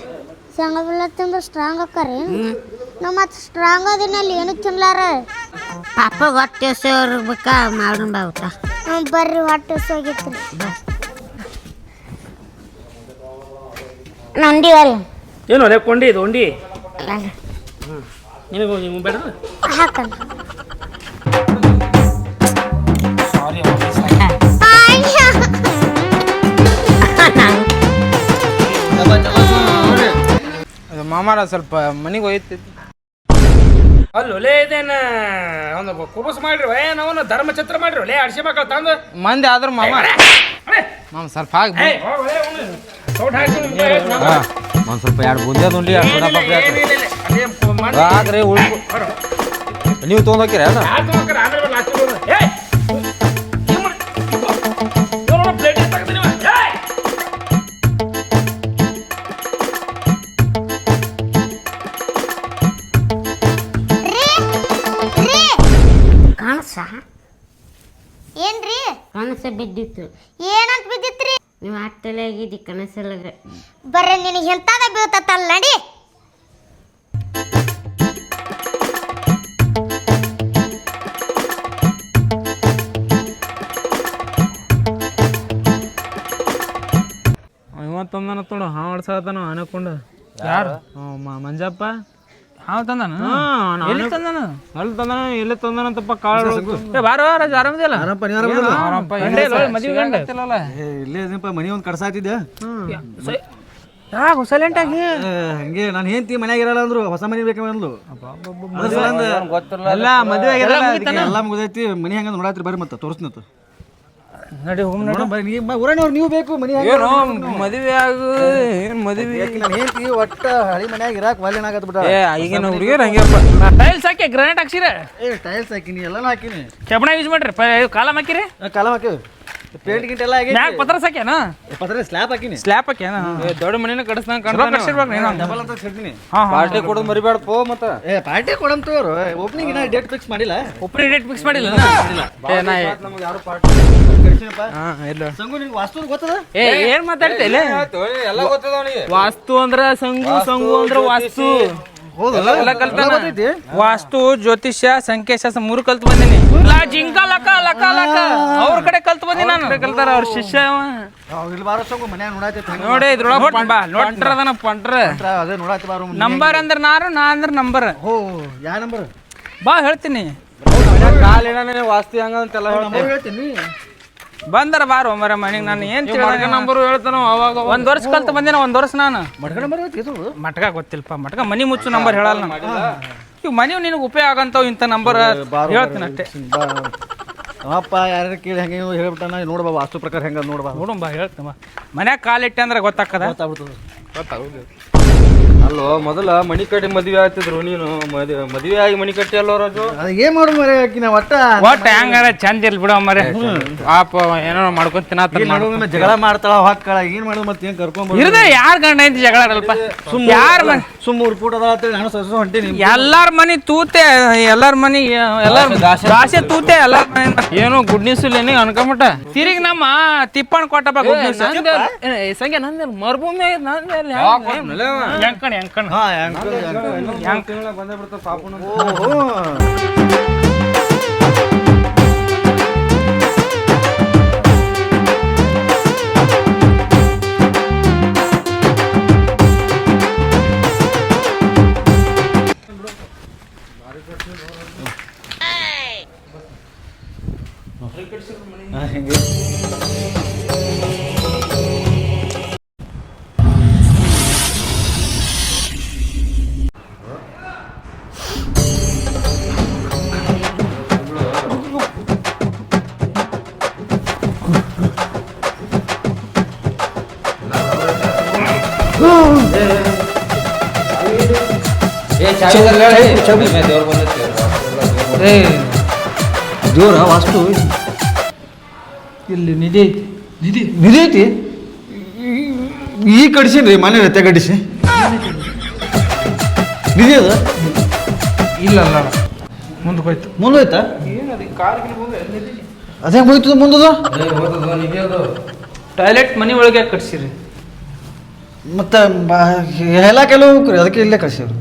Speaker 7: ಶೇಂಗಾ ಬೆಲ್ಲ ತಿಂದ್ರೆ ಸ್ಟ್ರಾಂಗ್ ಆಕಾರಿ ನಮ್ಮ ಮತ್ತೆ ಸ್ಟ್ರಾಂಗ್ ಅದಿನಲ್ಲಿ ಏನು ತಿನ್ಲಾರ
Speaker 8: ಪಾಪ ಹೊಟ್ಟೆ ಸೇರ್ಬೇಕಾ ಮಾಡೋಣ ಬಾ ಊಟ.
Speaker 7: ಬರ್ರಿ ಹೊಟ್ಟೆ ಹೋಗಿತ್ತು
Speaker 8: ನಂದಿವಲ್ಲ
Speaker 3: ಏನು ಅಲ್ಲೇ ಕೊಂಡಿ ಇದು ಉಂಡಿ ನಿನಗೆ ನೀವು ಬೇಡ
Speaker 7: ಹಾಕಣ
Speaker 3: ಸಾರಿ
Speaker 5: ಮಾಮಾರ ಸ್ವಲ್ಪ ಮನೆಗೆ ಹೋಯ್ತೈತಿ.
Speaker 3: ಅಲ್ಲೊಲೆ ಇದೇನ ಒಂದು ಕುಬಸ್ ಮಾಡ್ರಿ ಏನವನ್ನ ಧರ್ಮಛತ್ರ ಮಾಡ್ರಿ ಒಲೆ ಅಡ್ಸಿ ಮಕ್ಕಳು ತಂದು
Speaker 5: ಮಂದಿ ಆದ್ರೂ ಮಾಮ ಸ್ವಲ್ಪ ಹಾಕಿ ಒಂದು ಸ್ವಲ್ಪ ಎರಡು ಬುಂದೆ ನುಂಡಿ ಆದ್ರೆ ಉಳ್ಕು ನೀವು ತೊಗೊಂಡೋಗ್ತೀರ
Speaker 8: ಕನಸ
Speaker 7: ಏನ್ರಿ
Speaker 8: ಕನಸ ಬಿದ್ದಿತ್ತು.
Speaker 7: ಏನಂತ ಬಿದ್ದಿತ್ರಿ
Speaker 8: ನೀವು ಅಟ್ಟಲೆ ಆಗಿದ್ದಿ ಕನಸಲ್ಲಾಗ.
Speaker 7: ಬರ್ರಿ ನಿನಗೆ ಎಂತಾದ ಬೀಳ್ತತ್ತಲ್ಲ ನಡಿ
Speaker 5: ಇವತ್ತೊಂದನ ತೊಂಡು ಹಾವು ಆಡ್ಸತ್ತಾನ ಅನ್ಕೊಂಡು.
Speaker 1: ಯಾರು
Speaker 5: ಮಂಜಪ್ಪ
Speaker 1: ಹಾವು ತಂದಾನ ಎಲ್ಲಿ ತಂದಾನ
Speaker 5: ಅಲ್ಲಿ ತಂದಾನ ಎಲ್ಲಿ ತಂದಾನಂತಪ್ಪ ಕಾಳು.
Speaker 1: ಬಾರೋ ರಾಜ ಆರಾಮದಿಲ್ಲ ಮದುವೆ ಗಂಡ
Speaker 2: ಇಲ್ಲೇ ಇದೀನಪ್ಪ, ಮನೆ ಒಂದು ಕಡ್ಸಾತಿದ್ದೆ.
Speaker 1: ಯಾಕೆ ಸೈಲೆಂಟ್ ಆಗಿ
Speaker 2: ಹಂಗೆ ನಾನು ಹೆಂಡತಿ ಮನ್ಯಾಗ ಇರಲ್ಲ ಅಂದ್ರು, ಹೊಸ ಮನೆ ಬೇಕಂದ್ಲು.
Speaker 5: ಎಲ್ಲ ಮದುವೆ
Speaker 2: ಎಲ್ಲ ಮುಗ್ದೈತಿ, ಮನೆ ಹಂಗ ನೋಡಾತ್ರಿ ಬರ್ರಿ ಮತ್ತೆ ತೋರಿಸ್ನತ್ತು.
Speaker 1: ನಡಿ ಹೋಗ್ ನೋಡಿ
Speaker 2: ಊರನವ್ರು ನೀವು ಬೇಕು ಮನೆ
Speaker 5: ಏನು ಮದುವೆ ಆಗು ಏನು ಮದುವೆ
Speaker 2: ನಾನು ಹೆಂಡತಿ ಒಟ್ಟ ಹಳಿ ಮನ್ಯಾಗ ಇರಾಕ್ ವಾಲಿನಾಗತ್ ಬಿಟ್ಟ.
Speaker 5: ಈಗಿನ ಹುಡುಗಿಯರು ಹಂಗೆಪ್ಪ.
Speaker 1: ಟೈಲ್ಸ್ ಹಾಕಿ ಗ್ರಾನೈಟ್ ಹಾಕ್ಸಿರ
Speaker 2: ಟೈಲ್ಸ್ ಹಾಕಿನಿ, ಎಲ್ಲಾನು ಹಾಕಿನಿ,
Speaker 1: ಕೆಬ್ಬಣ ಯೂಸ್ ಮಾಡ್ರಿ ಕಾಲಮ್ ಹಾಕಿರಿ
Speaker 2: ಕಾಲಮ್ ಹಾಕಿವಿ, ಪೇಂಟ್ ಗಿಂಟ್ ಎಲ್ಲ ಆಗಿ
Speaker 1: ಮ್ಯಾಗ ಪತ್ರ ಸಾಕ್ಯಾನ
Speaker 2: ಪತ್ರ ಸ್ಲ್ಯಾಬ್ ಹಾಕಿನಿ.
Speaker 1: ಸ್ಲ್ಯಾಪ್ ಹಾಕ್ಯಾನ
Speaker 5: ದೊಡ್ಡ ಮನೇನ ಕಡಿಸ್ದಂಗ
Speaker 1: ಕಟ್ಸಿರ್ಬೇಕು ನೀನು
Speaker 2: ಡಬಲ್ ಅಂತ ಹೇಳ್ತೀನಿ.
Speaker 5: ಪಾರ್ಟಿ ಕೊಡೋದು ಮರಿಬೇಡ ಪೋ ಮತ್ತ.
Speaker 2: ಪಾರ್ಟಿ ಕೊಡಮ್ ತಗೋರು, ಓಪನಿಂಗ್ ಇನ್ನ ಡೇಟ್ ಫಿಕ್ಸ್ ಮಾಡಿಲ್ಲ.
Speaker 1: ಒಬ್ಬರೇ ಡೇಟ್ ಫಿಕ್ಸ್ ಮಾಡಿಲ್ಲ
Speaker 2: ನಮ್ಗೆ ಯಾರು ಪಾರ್ಟಿ ಕಳಿಸಿನಪ್ಪ.
Speaker 5: ಇಲ್ಲ
Speaker 2: ಸಂಗು ನಿನ್ಗೆ ವಾಸ್ತು ಗೊತ್ತದ?
Speaker 1: ಏನ್ ಮಾತಾಡ್ತಿಲ್ಲ
Speaker 5: ಎಲ್ಲ ಗೊತ್ತದ ಅವನಿಗೆ.
Speaker 1: ವಾಸ್ತು ಅಂದ್ರ ಸಂಗು ಅಂದ್ರ ವಾಸ್ತು
Speaker 2: ಹೌದಲ್ಲ,
Speaker 1: ಎಲ್ಲ ಕಲ್ತಾನ.
Speaker 2: ಗೊತ್ತೈತಿ.
Speaker 1: ವಾಸ್ತು ಜ್ಯೋತಿಷ್ಯ ಸಂಖ್ಯಾಶಾಸ್ತ್ರ 3 ಕಲ್ತು ಬಂದಿನಿ. ಜಿಂಕ ಲಕ ಲಕ ಲಕ ಅವ್ರ ಕಡೆ ಕಲ್ತು ಬಂದಿನಿ ನಾನು. ಕಲ್ತಾರ ಅವ್ರ ಶಿಷ್ಯ
Speaker 2: ಇಲ್ಲಿ ಬಾರೋ ಸಂಗು, ಮನ್ಯಾಗ ನೋಡಾತಿ
Speaker 1: ನೋಡಿ ಇದ್ರೊಳಗ ಬಾ ನೋಡ್ರ ಅದನ್ನ ಪಂಟ್ರ
Speaker 2: ಅದೇ ನೋಡಾತಿ ಬಾರೋ.
Speaker 1: ನಂಬರ್ ಅಂದ್ರ ನಾ ಅಂದ್ರ ನಂಬರ್.
Speaker 2: ಓ ಯಾವ ನಂಬರ್?
Speaker 1: ಬಾ ಹೇಳ್ತೀನಿ.
Speaker 5: ಕಾಲಿನ ವಾಸ್ತು ಹಂಗಂತೆಲ್ಲ
Speaker 2: ನಂಬರ್ ಹೇಳ್ತೀನಿ.
Speaker 1: ಬಂದರ ಬಾರೋ ಮರ ಮನೆಗೆ. ನಾನು ಏನ್
Speaker 5: ನಂಬರ್ ಹೇಳ್ತಾನ ಅವಾಗ.
Speaker 1: 1 ವರ್ಷ ಕಲ್ತು ಬಂದಿನ 1 ವರ್ಷ ನಾನು.
Speaker 2: ಮಡ್ಕ ನಂಬರ್ ಹೇಳ್ತಿದ್ದು
Speaker 1: ಮಟ್ಕ ಗೊತ್ತಿಲ್ಪ. ಮಟ್ಕ ಮನಿ ಮುಚ್ಚು ನಂಬರ್ ಹೇಳಲ್ಲ ಇವ್ ಮನಿವ್ ನಿನಗೆ ಉಪಯೋಗ ಆಗಂತಾವ್ ಇಂಥ ನಂಬರ್ ಹೇಳ್ತೀನಿ ಅಷ್ಟೇ.
Speaker 2: ಅಪ್ಪ ಯಾರು ಕೇಳಿ ಹೆಂಗೆ ಹೇಳ್ಬಿಟ್ಟಾನ, ನೋಡ್ಬಾ ವಾಸ್ತು ಪ್ರಕಾರ ಹೆಂಗ ನೋಡ್ಬಾ.
Speaker 1: ನೋಡುಂಬ ಹೇಳ್ತೀನಿ ಮನ್ಯಾಗ ಕಾಲಿಟ್ಟೆ ಅಂದ್ರೆ ಗೊತ್ತಾಕದ.
Speaker 5: ಅಲ್ಲೋ ಮೊದಲ ಮನಿ ಕಟ್ಟಿ ಮದ್ವೆ ಆಗ್ತಿದ್ರು, ನೀನು ಮದ್ವೆ ಆಗಿ ಮನಿ ಕಟ್ಟಿ ಅಲ್ಲೋ ರಾಜು.
Speaker 2: ಅದು ಏನ್ ಮಾಡು ಮರೆ ಆಕಿನ ಒಟ್ಟ
Speaker 1: ಹೆಂಗಾರ ಚಂದ ಇಲ್ ಬಿಡೋ ಮರೆ. ಪಾಪ ಏನೋ ಮಾಡ್ಕೊಂಡ್ ತಿನ್ನ
Speaker 2: ಜಗಳ ಮಾಡ್ತಾಳ ಹೊಕ್ಕಳ, ಏನ್ ಮಾಡೋದು ಮತ್ತೆ ಏನ್ ಕರ್ಕೊಂಡ್
Speaker 1: ಇರದೆ ಯಾರ್ ಗಂಡ ಐತಿ ಜಗಳ ಅಲ್ಪ. ಯಾರ ಮನೆ
Speaker 2: ಸುಮ್ಮ ಊಟ ಅದ ಅಂತೇಳಿ ನಾನು ಸೊಸ ಹೊಂಟೀನಿ.
Speaker 1: ಎಲ್ಲಾರ ಮನಿ ತೂತೆ, ಎಲ್ಲಾರ ಮನಿ ದಾಸೆ ತೂತೆ ಎಲ್ಲಾರ ಮನೆ. ಏನೋ ಗುಡ್ ನ್ಯೂಸ್ ಇಲ್ಲ ನೀ ಅನ್ಕೊಂಬಿಟ್ಟ. ತಿರುಗಿ ನಮ್ಮ ತಿಪ್ಪಣ್ಣ ಕೊಟ್ಟಪ್ಪ ಗುಡ್ ನ್ಯೂಸ್. ಸಂಖ್ಯೆ ನಂದ ಮರುಭೂಮಿ ಹೆಂಕಣ ಹೆಂಕಣ
Speaker 2: ಹಾ
Speaker 5: ಬಂದೇ ಬಿಡ್ತಾವ ಪಾಪುನ.
Speaker 2: ದೇವ್ರ ವಾಸ್ತು
Speaker 1: ಇಲ್ಲಿ ನಿಧಿ ಐತಿ.
Speaker 2: ನಿಧಿ ಐತಿ. ಈ ಕಡಿಸಿನ್ರಿ ಮನೆ ರತ್ತೆ ಕಡಿಸಿ ನಿಧಿ ಅದ
Speaker 1: ಇಲ್ಲ ಅಲ್ಲ ಮುಂದಕ್ಕೆ ಹೋಯ್ತು.
Speaker 2: ಮುಂದೋಯ್ತಾ? ಅದೇ ಹೋಯ್ತದ ಮುಂದದ
Speaker 1: ಟಾಯ್ಲೆಟ್ ಮನೆ ಒಳಗೆ ಕಟ್ಸಿರಿ.
Speaker 2: ಮತ್ತು ಎಲ್ಲ ಕೆಲವು ಅದಕ್ಕೆ ಇಲ್ಲೇ ಕಳ್ಸಿವ್ರಿ.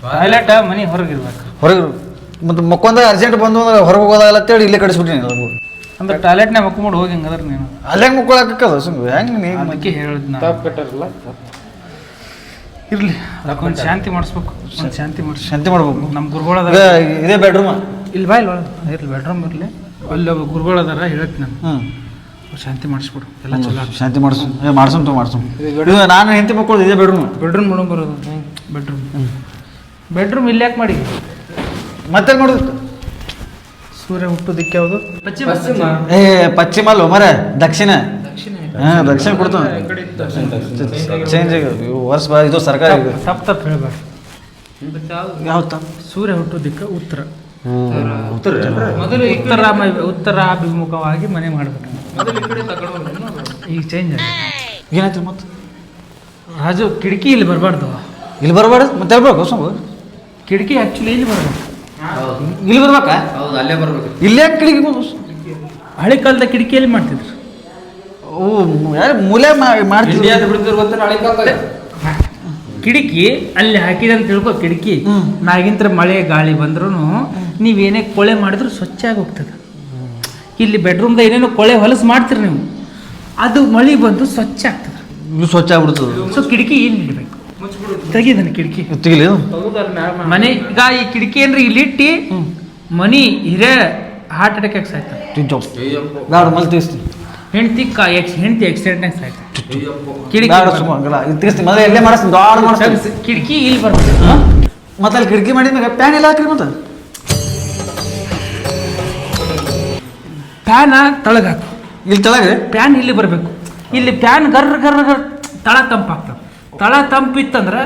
Speaker 1: ಟಾಯ್ಲೆಟ್ ಮನೆ ಹೊರಗಿರ್ಬೇಕು.
Speaker 2: ಹೊರಗೆ ಮತ್ತು ಮಕ್ಕೊಂದಾಗ ಅರ್ಜೆಂಟ್ ಬಂದು ಅಂದ್ರೆ ಹೊರಗೆ ಹೋಗೋದಾಗಲ್ಲ ಅಂತೇಳಿ ಇಲ್ಲೇ ಕಳಿಸ್ಬಿಟ್ಟಿನಿ.
Speaker 1: ಅಂದ್ರೆ ಟಾಯ್ಲೆಟ್ನಾಗ ಮಕ್ಕೊಂಡು ಹೋಗಿ ಹಂಗದ್ರ ನೀನು
Speaker 2: ಅಲ್ಲೇ ಮುಕ್ಕೊಳಕದ ಸುಮ್ಮನೆ ಹೆಂಗೆ ನೀ
Speaker 1: ಅದಕ್ಕೆ ಹೇಳಿದ್ ನಾ.
Speaker 5: ತಪ್ಪು ಕಟ್ಟಾರಲ್ಲ
Speaker 1: ಇರ್ಲಿ ಅದಕ್ಕೊಂದು ಶಾಂತಿ ಮಾಡಿಸ್ಬೇಕು. ಒಂದು ಶಾಂತಿ ಮಾಡಿಸಿ
Speaker 2: ಶಾಂತಿ ಮಾಡ್ಬೇಕು.
Speaker 1: ನಮ್ಮ ಗುರುಗಳದ
Speaker 2: ಇದೇ ಬೆಡ್ರೂಮ
Speaker 1: ಇಲ್ಲಿ ಬಾ ಇಲ್ಲಿ ಒಳಗೆ ಇರ್ಲಿ ಬೆಡ್ರೂಮ್ ಇರಲಿ. ಅಲ್ಲಿ ಒಬ್ಬ ಗುರುಗಳದಾರ ಹೇಳಕ್ಕೆ ನಾನು ಶಾಂತಿ ಮಾಡಿಸ್ಬಿಡು ಎಲ್ಲ ಚಲೋ.
Speaker 2: ಶಾಂತಿ ಮಾಡ್ಸು ನಾನು ಹೆಂಡತಿ ಮಕ್ಕಳು ಇದೇ ಬೆಡ್ರೂಮ್.
Speaker 1: ಬೆಡ್ರೂಮ್ ಮಾಡೋದು ಬರೋದು ಬೆಡ್ರೂಮ್ ಇಲ್ಲಿ ಯಾಕೆ ಮಾಡಿ
Speaker 2: ಮತ್ತೆ ಮಾಡೋದು?
Speaker 1: ಸೂರ್ಯ ಹುಟ್ಟೋದಕ್ಕೆ ಯಾವುದು?
Speaker 2: ಪಶ್ಚಿಮ ಅಲ್ವ ಮರ ದಕ್ಷಿಣ. ಹಾಂ ದಕ್ಷಿಣ ಕೊಡ್ತಾನೆ ಚೇಂಜ್ ವರ್ಷ ಇದು ಸರ್ಕಾರ
Speaker 1: ತಪ್ಪು ಹೇಳ್ಬಾರ್ದು.
Speaker 2: ಯಾವ
Speaker 1: ಸೂರ್ಯ ಹುಟ್ಟೋದಕ್ಕೆ ಉತ್ತರ
Speaker 2: ಉತ್ತರ
Speaker 1: ಉತ್ತರಾಭಿಮುಖವಾಗಿ ಮನೆ ಮಾಡ್ಬೇಕು. ಈಗ ಚೇಂಜ್ ಆಗಿದೆ.
Speaker 2: ಏನಾಯ್ತು ಮತ್ತೆ?
Speaker 1: ರಾಜು ಕಿಟಕಿ ಇಲ್ಲಿ ಬರಬಾರ್ದು.
Speaker 2: ಇಲ್ಲಿ ಬರಬಾರ್ದು ಮತ್ತೆ ಹೇಳ್ಬೇಕು ಸ್ವಲ್ಪ.
Speaker 1: ಕಿಟಕಿ ಆ್ಯಕ್ಚುಲಿ ಇಲ್ಲಿ ಬರಬೇಕು.
Speaker 2: ಇಲ್ಲಿ ಬರ್ಬೇಕಾ?
Speaker 5: ಅಲ್ಲೇ ಬರ್ಬೇಕು.
Speaker 2: ಇಲ್ಲೇ ಕಿಟಕಿ
Speaker 1: ಹಳೆ ಕಾಲದ ಕಿಟಕಿಯಲ್ಲಿ ಮಾಡ್ತಿದ್ರು.
Speaker 2: ಓ ಯಾರು ಮೂಲೆ ಮಾಡ್ತಿದ್ವಿ.
Speaker 1: ಕಿಟಕಿ ಅಲ್ಲಿ ಹಾಕಿದೆ ಅಂತ ತಿಳ್ಕೊ. ಕಿಟಕಿ ಮ್ಯಾಗಿಂತ್ರ ಮಳೆ ಗಾಳಿ ಬಂದ್ರೂ ನೀವೇನೇ ಕೊಳೆ ಮಾಡಿದ್ರು ಸ್ವಚ್ಛ ಆಗಿ ಹೋಗ್ತದೆ. ಇಲ್ಲಿ ಬೆಡ್ರೂಮ್ದ ಏನೇನೋ ಕೊಳೆ ಹೊಲಸು ಮಾಡ್ತೀರಿ ನೀವು, ಅದು ಮಳೆ ಬಂದು ಸ್ವಚ್ಛ ಆಗ್ತದೆ.
Speaker 2: ಇದು ಸ್ವಚ್ಛ ಆಗ್ಬಿಡ್ತದೆ.
Speaker 1: ಸೊ ಕಿಟಕಿ ಇಲ್ಲಿ ಇಡಬೇಕು. ತೆಗಿದಾನೆ ಕಿಟಕಿ
Speaker 2: ತೆಗಿಲಿ
Speaker 1: ಮನೆ. ಈಗ ಈ ಕಿಟಕಿ ಏನ್ರಿ ಇಲ್ಲಿಟ್ಟಿ ಮನಿ ಹಿರೇ ಹಾರ್ಟ್ ಅಟ್ಯಾಕ್ ಆಗಿ ಸಾಯ್ತಾರೆ.
Speaker 2: ಬೇಡ ಮಲ್ ತಿಳಿಸ್ತೀನಿ.
Speaker 1: ಹೆಂಡತಿ ಆಕ್ಸಿಡೆಂಟ್ನಾಗ ಸಾಯ್ತಾರೆ. ಕಿಟಕಿ
Speaker 2: ತಿಳಿಸ್ತೀನಿ ಮೊದಲು ಎಲ್ಲೇ ಮಾಡಿಸ್ತೀನಿ ದೊಡ್ಡ ಮಾಡಿಸ್ತೀನಿ.
Speaker 1: ಕಿಟಕಿ ಇಲ್ಲಿ ಬರ್ಬೇಕು.
Speaker 2: ಮತ್ತೆ ಅಲ್ಲಿ ಕಿಟಕಿ ಮಾಡಿದ್ಮೇಲೆ ಪ್ಯಾನ್ ಎಲ್ಲ ಹಾಕ್ರಿ. ಮತ್ತೆ
Speaker 1: ಫ್ಯಾನ್ ತಳಗ ಹಾಕು.
Speaker 2: ಇಲ್ಲಿ ತೆಳಗೆ
Speaker 1: ಫ್ಯಾನ್ ಇಲ್ಲಿ ಬರಬೇಕು. ಇಲ್ಲಿ ಫ್ಯಾನ್ ಗರ್ ಗರ್ ಗರ್ ತಳ ತಂಪಾಗ್ತದೆ. ತಳ ತಂಪಿತ್ತಂದ್ರೆ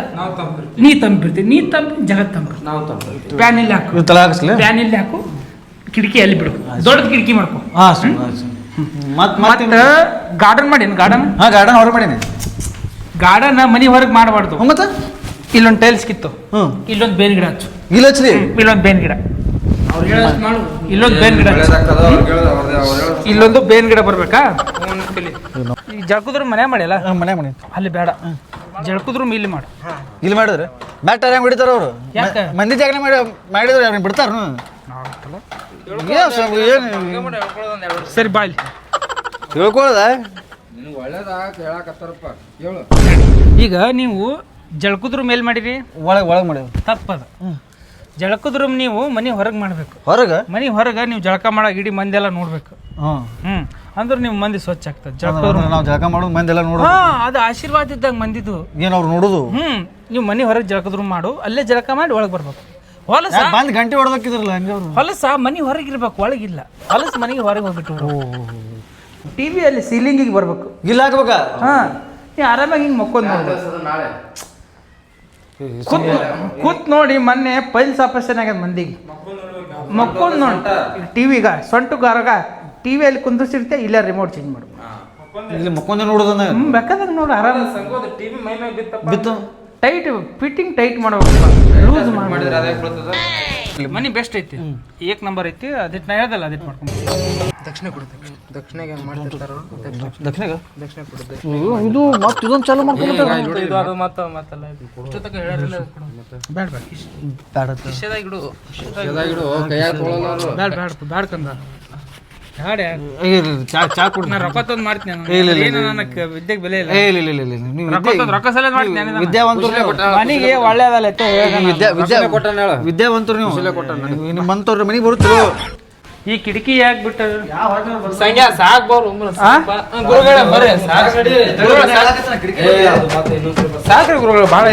Speaker 1: ನೀ ತಂಪಿರ್ತೀವಿ. ನೀ ತಂಪಿ ಜಗತ್ ತಂಪು. ಫ್ಯಾನ್ ಇಲ್ಲಿ ಹಾಕು.
Speaker 2: ಇಲ್ಲಿ ತಳ ಹಾಕಿಸ್ಲಿ.
Speaker 1: ಫ್ಯಾನ್ ಇಲ್ಲಿ ಹಾಕು. ಕಿಟಕಿ ಅಲ್ಲಿ ಬಿಡು. ದೊಡ್ಡದು ಕಿಟಕಿ ಮಾಡ್ಕೊ.
Speaker 2: ಮತ್ತೆ
Speaker 1: ಗಾರ್ಡನ್ ಮಾಡೀನಿ. ಗಾರ್ಡನ್
Speaker 2: ಗಾರ್ಡನ್ ಹೊರಗೆ ಮಾಡೀನಿ.
Speaker 1: ಗಾರ್ಡನ್ ಮನಿ ಹೊರಗೆ ಮಾಡಬಾರ್ದು.
Speaker 2: ಮತ್ತೆ
Speaker 1: ಇಲ್ಲೊಂದು ಟೈಲ್ಸ್ ಕಿತ್ತು, ಇಲ್ಲೊಂದು ಬೇನ್ ಗಿಡ ಹಚ್ಚು.
Speaker 2: ಇಲ್ಲ ಹಚ್ರಿ.
Speaker 1: ಇಲ್ಲೊಂದು ಬೇನ್ ಗಿಡ, ಇಲ್ಲೊಂದು ಬೇನ್ ಗಿಡ, ಇಲ್ಲೊಂದು ಬೇನ್ ಗಿಡ ಬರ್ಬೇಕಾ? ಈ ಜಳಕುದ್ರ ಮನೆ ಮಾಡಿಲ್ಲ,
Speaker 2: ಮನೆ ಮನೆ
Speaker 1: ಅಲ್ಲಿ ಬೇಡ. ಜಳಕುದ್ರು ಇಲ್ಲಿ ಮಾಡು.
Speaker 2: ಇಲ್ಲಿ ಮಾಡಿದ್ರೆ ಬ್ಯಾಟ್ ಹೆಂಗ್ ಬಿಡ್ತಾರ ಅವರು? ಮಂದಿ ಜಾಗನೆ ಮಾಡಿದ್ರೆ ಅವ್ರನ್ನ ಬಿಡ್ತಾರ?
Speaker 1: ಸರಿ ಬಾ ಇಲ್ಲಿ
Speaker 2: ಹೇಳ್ಕೊಳ್ದ.
Speaker 1: ಈಗ ನೀವು ಜಳಕುದ್ರ ಮೇಲ್ ಮಾಡಿರಿ,
Speaker 2: ಒಳಗೆ ಒಳಗೆ ಮಾಡಿ
Speaker 1: ತಪ್ಪದ. ಜಳಕುದ್ರ ನೀವು ಮನೆ ಹೊರಗೆ ಮಾಡ್ಬೇಕು.
Speaker 2: ಹೊರಗೆ
Speaker 1: ಮನೆ ಹೊರಗೆ ನೀವು ಜಳಕ ಮಾಡೋ ಇಡೀ ಮಂದಿ ಎಲ್ಲ ನೋಡ್ಬೇಕು. ಅಂದ್ರೆ ನೀವು ಮಂದಿ ಸ್ವಚ್ಛ ಆಗ್ತದೆ.
Speaker 2: ನಾವು ಜಳಕ ಮಾಡೋದು ಮಂದಿ ಎಲ್ಲ ನೋಡು.
Speaker 1: ಅದು ಆಶೀರ್ವಾದ ಇದ್ದಾಗ ಮಂದಿದು.
Speaker 2: ಏನು ಅವ್ರು ನೋಡುದು?
Speaker 1: ನೀವು ಮನೆ ಹೊರಗೆ ಜಳಕದ್ರು ಮಾಡು, ಅಲ್ಲೇ ಜಳಕ ಮಾಡಿ ಒಳಗೆ ಬರ್ಬೇಕು. ಹೊಲಸ
Speaker 2: ಬಂದ್ ಗಂಟೆ ಹೊಡೆದಕ್ಕಿದ್ರಲ್ಲ ಹಂಗೆ ಅವ್ರು.
Speaker 1: ಹೊಲಸ ಮನೆ ಹೊರಗಿರ್ಬೇಕು, ಒಳಗಿಲ್ಲ. ಹೊಲಸ ಮನೆಗೆ ಹೊರಗೆ ಹೋಗ್ಬಿಟ್ಟು ಟಿವಿ ಅಲ್ಲಿ ಸೀಲಿಂಗಿಗೆ ಬರ್ಬೇಕು.
Speaker 2: ಇಲ್ಲ ಹಾಕ್ಬೇಕಾ?
Speaker 1: ನೀವು ಆರಾಮಾಗಿ ಹಿಂಗೆ ಮಕ್ಕೊಂಡ್ ಕೂತ್ ನೋಡಿ. ಮೊನ್ನೆ ಪೈಲ್ಸ್ ಆಪರೇಷನ್ ಆಗ್ಯದ ಮಂದಿಗೆ. ಮಕ್ಕೊಂಡ್ ನೋಡಿ ಟಿವಿಗ ಸೊಂಟಗಾರಗ ಟಿವಿಯಲ್ಲಿ ಕುಂದಿರ್ಸಿರ್ತೆ, ಇಲ್ಲ ರಿಮೋಟ್ ಚೇಂಜ್ ಮಾಡು.
Speaker 2: ಇಲ್ಲಿ ಮಕ್ಕೊಂದ ನೋಡೋದನ್ನ
Speaker 1: ಬೇಕಾದಾಗ ನೋಡು ಆರಾಮ.
Speaker 2: ಬಿತ್ತು
Speaker 1: ಟೈಟ್ ಫಿಟ್ಟಿಂಗ್ ಟೈಟ್ ಮಾಡ್ಬೇಕು, ಲೂಸ್ ಮಾಡಿದ್ರೆ ಮನಿ ಬೆಸ್ಟ್ ಐತಿ, ಏಕ್ ನಂಬರ್ ಐತಿ. ಅದಿಟ್ಟು ನಾ ಹೇಳ್ದಲ್ಲ, ಅದಿಟ್ಟು ಮಾಡ್ಕೊಂಡು ದಕ್ಷಿಣ ಕೊಡು. ದಕ್ಷಿಣಗೆ ಮಾಡ್ತಿರ್ತಾರ.
Speaker 2: ದಕ್ಷಿಣಗ ಇದು ಮತ್ತೆ ಇದೊಂದು ಚಾಲು ಮಾಡ್ಕೊಂಡು
Speaker 1: ಬೇಡ ಕಂದ
Speaker 2: ಚಾ ಕೊಡ್.
Speaker 1: ನಾ ರೊಕ್ಕ ತಂದು ಮಾಡ್ತೀನಿ. ನನಗೆ ವಿದ್ಯೆಗೆ ಬೆಲೆ ಇಲ್ಲ. ರೊಕ್ಕ ಸಲ ಮಾಡ್ತೀನಿ. ಮನೆಗೆ ಒಳ್ಳೇದಲ್ಲ
Speaker 2: ವಿದ್ಯಾವಂತರು ನೀವು. ನಿಮ್ಮಂತವ್ರ ಮನೆಗೆ ಬರುತ್ತೋ.
Speaker 1: ಈ ಕಿಟಕಿ ಯಾಕೆ ಬಿಟ್ಟು ಸಾಕ್ರಿ ಗುರುಗಳು ಭಾಳ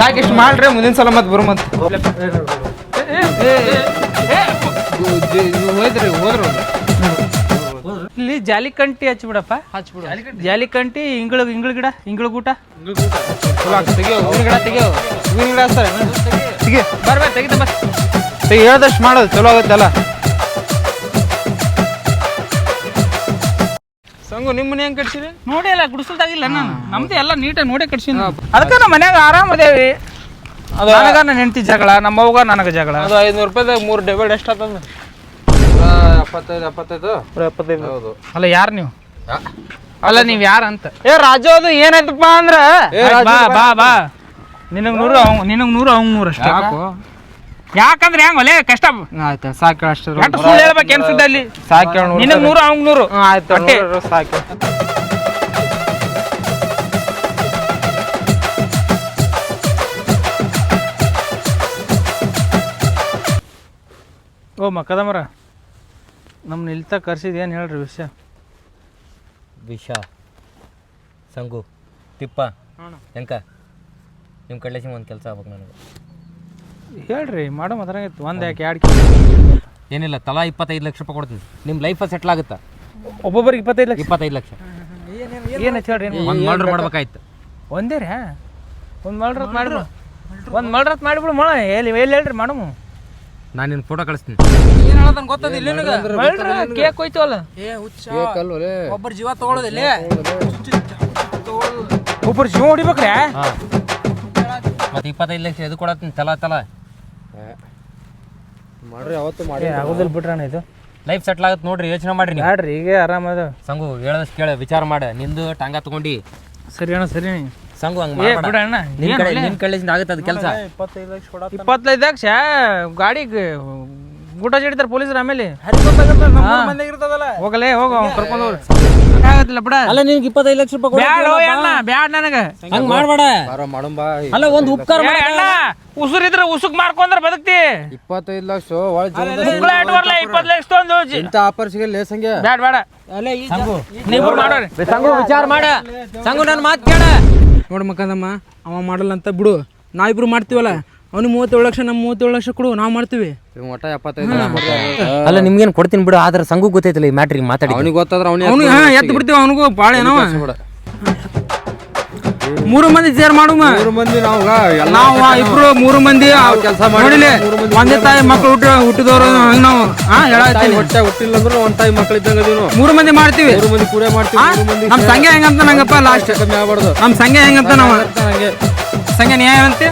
Speaker 1: ಸಾಕಿಷ್ಟು ಮಾಡ್ರಿ. ಮುಂದಿನ ಸಲ ಮತ್ತೆ ಬರು ಮತ್ತೆ ಹೋದ್ರು ಇಲ್ಲಿ ಜಾಲಿಕಂಟಿ ಹಚ್ಬಿಡಪ್ಪ. ಜಾಲಿಕಂಟಿ ಇಂಗಳ ಗಿಡ, ಇಂಗಳ ಗೂಟ ತೆಗಿಯೋ. ಹೂವಿನ ಗಿಡ ತೆಗಿಯೋ. ಹೂವಿನ ಗಿಡ ಹಚ್ತಾರೆ. ತೆಗಿ ಬರ್ಬ ತೆಗಿತ ಬಸ್ ಹೇಳ್ದಷ್ಟು ಮಾಡೋದು ಚಲೋ ಆಗುತ್ತಲ್ಲ. ಸಂಗು ನಿಮ್ಮ ಮನೆ ಹೆಂಗೆ ಕಟ್ಸಿರಿ ನೋಡಿ. ಅಲ್ಲ ಗುಡಿಸಲ್ದಾಗಿಲ್ಲ ನಾನು. ನಮ್ದು ಎಲ್ಲ ನೀಟಾಗಿ ನೋಡೇ ಕಟ್ಸಿನಿ. ಅದಕ್ಕೆ ನಮ್ಮ ಮನ್ಯಾಗ ಆರಾಮ ಅದೇವಿ. ನನಗ ನನ್ನ ಹೆಂಡತಿ ಜಗಳ, ನಮ್ಮವ್ಗ ನನಗೆ ಜಗಳ. ಅದು 500 ರೂಪಾಯಿದಾಗ 3 ಡಬಲ್ ಎಷ್ಟು ಆಗ್ತದ?
Speaker 5: ಎಪ್ಪತ್ತೈದು ಹೌದು.
Speaker 1: ಅಲ್ಲ ಯಾರು ನೀವು ಅಲ್ಲ ನೀವು ಯಾರು ಅಂತ ರಾಜು ಅದು ಏನಾಯ್ತಪ್ಪ ಅಂದ್ರ ಬಾ ಬಾ ಬಾ ನಿನಗ್ 100 ನಿನಗ್ 100 ಅವ್ನ್ 100 ಅಷ್ಟೇ ಯಾಕಂದ್ರೆ ಹೆಂಗ್ ಒಲೆ ಕಷ್ಟ
Speaker 5: ಆಯ್ತು ಸಾಕು ಅಷ್ಟು
Speaker 1: ಎಷ್ಟು ಸುಳ್ಳು ಹೇಳ್ಬೇಕು ಅನ್ಸುತ್ತೆ ಅಲ್ಲಿ
Speaker 5: ಸಾಕು
Speaker 1: ನಿನಗ್ 100 ಅವ್ನ್ 100
Speaker 5: ಆಯ್ತು
Speaker 1: ಅಷ್ಟೇ.
Speaker 5: ಸಾಕು.
Speaker 1: ಓ ಮಕ್ಕದಮರ ನಮ್ಮನ್ನ ಇಲ್ತ ಕರ್ಸಿದ್ ಏನು ಹೇಳ್ರಿ ವಿಷಯ
Speaker 9: ವಿಷ ಸಂಗು ತಿಪ್ಪ ಎಂಕ ನಿಮ್ಮ ಕಡ್ಲೇಸಿ ಒಂದು ಕೆಲಸ ಆಗ್ಬೇಕು ನನಗೆ.
Speaker 1: ಹೇಳ್ರಿ ಮಾಡೋ ಮಾತಾಗಿತ್ತು ಒಂದು ಯಾಕೆ 2
Speaker 9: ಏನಿಲ್ಲ, ತಲಾ 25 ಲಕ್ಷ ರೂಪಾಯಿ ಕೊಡ್ತೀನಿ. ನಿಮ್ಮ ಲೈಫ್ ಸೆಟ್ಲ್ ಆಗುತ್ತಾ?
Speaker 1: ಒಬ್ಬೊಬ್ಬರಿಗೆ 25 ಲಕ್ಷ
Speaker 9: 25 ಲಕ್ಷ.
Speaker 1: ಏನು ಹೇಳ್ರಿ
Speaker 9: ಒಂದು ಮರ್ಡರ್ ಮಾಡ್ಬೇಕಾಯ್ತು.
Speaker 1: ಒಂದೇ ರೀ ಒಂದು ಮಲ್ರತ್ ಮಾಡಿಬಿಡು, ಒಂದು ಮಲ್ರತ್ ಮಾಡಿಬಿಡು ಮಳ ಎಲ್ಲಿ ಹೇಳ್ರಿ ಮಾಡಮು.
Speaker 9: ನಾನು ನಿನ್ನ ಫೋಟೋ ಕಳಿಸ್ತೀನಿ.
Speaker 1: ಏನು ಹೇಳೋದನ್ ಗೊತ್ತದಿಲ್ಲ ನಿನಗೆ? ಕೇಕ್ ಹೋಯ್ತವಲ್ಲ
Speaker 5: ಒಬ್ಬರ ಜೀವ ತಗೊಳ್ಳೋದಿಲ್ಲ.
Speaker 1: ಒಬ್ಬರು ಜೀವ ಹೊಡಿಬೇಕ್ರೆ
Speaker 9: ಮತ್ತೆ 25 ಲಕ್ಷ ಎದು ಕೊಡತ್ತೀನಿ ತಲಾ
Speaker 5: ಮಾಡ್ರಿ ಅವತ್ತು ಮಾಡಿ
Speaker 1: ಆಗೋದಿಲ್ಲ ಬಿಡ್ರಣ ಇದು
Speaker 9: ಲೈಫ್ ಸೆಟ್ಲ್ ಆಗುತ್ತೆ ನೋಡ್ರಿ, ಯೋಚನೆ ಮಾಡ್ರಿ ನೀವು.
Speaker 1: ಬ್ಯಾಡ್ರಿ ಈಗ ಆರಾಮದ
Speaker 9: ಸಂಗು ಹೇಳದಷ್ಟು ಕೇಳ, ವಿಚಾರ ಮಾಡ. ನಿಂದು ಟಾಂಗ ತಗೊಂಡು
Speaker 1: ಸರಿ ಅಣ್ಣ ಸರಿ
Speaker 9: ಸಂಗು ಹಂಗೆ
Speaker 1: ಬಿಡಣ್ಣ
Speaker 9: ನಿನ್ನ ಕಡೆಯಿಂದ ಆಗುತ್ತೆ ಅದು ಕೆಲಸ.
Speaker 1: 25 ಲಕ್ಷ ಗಾಡಿಗೆ ಊಟ ಜಡಿತಾರೆ ಪೊಲೀಸರು. ಆಮೇಲೆ ಹೋಗಲೇ ಹೋಗು ಕರ್ಕೊಂಡು ಹೋಗ್ರಿ ಆಗತ್ತಿಲ್ಲ ಬಿಡ.
Speaker 9: ಅಲ್ಲ ನಿನ್ಗೆ 25 ಲಕ್ಷ ರೂಪಾಯಿ
Speaker 1: ಬ್ಯಾಡ ಅಣ್ಣ ಬ್ಯಾಡ ನನಗೆ
Speaker 9: ಹಂಗೆ ಮಾಡ್ಬೇಡ.
Speaker 5: ಮಾಡಂಬಾ.
Speaker 9: ಅಲ್ಲ ಒಂದು ಉಪಕಾರ
Speaker 1: ಏ ಅಣ್ಣ ಉಸುರಿದ್ರೆ ಉಸುಕ್ ಮಾರ್ಕೊಂಡ್ರೆ ಬದುಕ್ತಿ.
Speaker 5: 25 ಲಕ್ಷ
Speaker 1: ಉಗ್ಳ ಇಟ್ವರ್ಲೆ 20 ಲಕ್ಷ ತೊಂದು
Speaker 5: ಇಂಥ ಆಫರ್ ಸಿಗಲ್ಲ ಸಂಗೆ.
Speaker 1: ಬ್ಯಾಡ ಬೇಡ
Speaker 9: ಸಂಗು
Speaker 1: ನೀವು ಮಾಡೋರಿ
Speaker 9: ಸಂಗು ವಿಚಾರ ಮಾಡ. ಸಂಗು ನನ್ನ ಮಾತು ಕೇಳ.
Speaker 3: ನೋಡಿ ಮಕ್ಕದಮ್ಮ, ಅವ ಮಾಡಲ್ಲ ಅಂತ ಬಿಡು, ನಾವಿಬ್ರು ಮಾಡ್ತೀವಲ್ಲ. ಅವ್ನು 37 ಲಕ್ಷ, ನಮ್ಮ 37 ಲಕ್ಷ ಕೊಡು, ನಾವು ಮಾಡ್ತೀವಿ.
Speaker 5: ಒಟ್ಟ 75
Speaker 9: ಅಲ್ಲ ನಿಮ್ಗೇನು ಕೊಡ್ತೀನಿ ಬಿಡು, ಆದ್ರೆ ಸಂಗು ಗೊತ್ತೈತಿಲ್ಲ ಈ ಮ್ಯಾಟ್ರಿಗೆ ಮಾತಾಡಿ.
Speaker 5: ಅವನಿಗೆ ಗೊತ್ತಾದ್ರೆ
Speaker 3: ಅವನು ಎತ್ತು ಬಿಡ್ತೀವಿ, ಅವನಿಗೂ ಭಾಳ ಏನೋ. 3 ಮಂದಿ ಸೇರ್ ಮಾಡುವ.
Speaker 5: 3 ಮಂದಿ
Speaker 3: ನಾವು ಇಬ್ರು 3 ಮಂದಿ
Speaker 5: ಕೆಲಸ
Speaker 3: ನೋಡಿಲಿ, ಒಂದೇ ತಾಯಿ ಮಕ್ಕಳು ಹುಟ್ಟಿದವರು ನಾವು ಹೇಳತ್ತೀನಿ.
Speaker 5: ಹೊಟ್ಟೆ ಹುಟ್ಟಿಲ್ಲ ಅಂದ್ರೆ ಒಂದ್ ತಾಯಿ ಮಕ್ಳು ಇದ್ದಂಗ ಅದೀವಿ.
Speaker 3: 3 ಮಂದಿ ಮಾಡ್ತೀವಿ.
Speaker 5: 3 ಮಂದಿ ಕೂಡ ಮಾಡ್ತೀವಿ. 3 ಮಂದಿ
Speaker 3: ನಮ್ಮ ಸಂಖ್ಯೆ ಹೆಂಗಂತ ನಂಗಪ್ಪ ಲಾಸ್ಟ್
Speaker 5: ಕಮ್ಮಿ ಆಗ್ಬಾರ್ದು.
Speaker 3: ನಮ್ಮ ಸಂಖ್ಯೆ ಹೆಂಗಂತ ನಾವು
Speaker 5: ಹಂಗೆ
Speaker 3: ಸಂಖ್ಯೆ ನ್ಯಾಯ ಅಂತೆ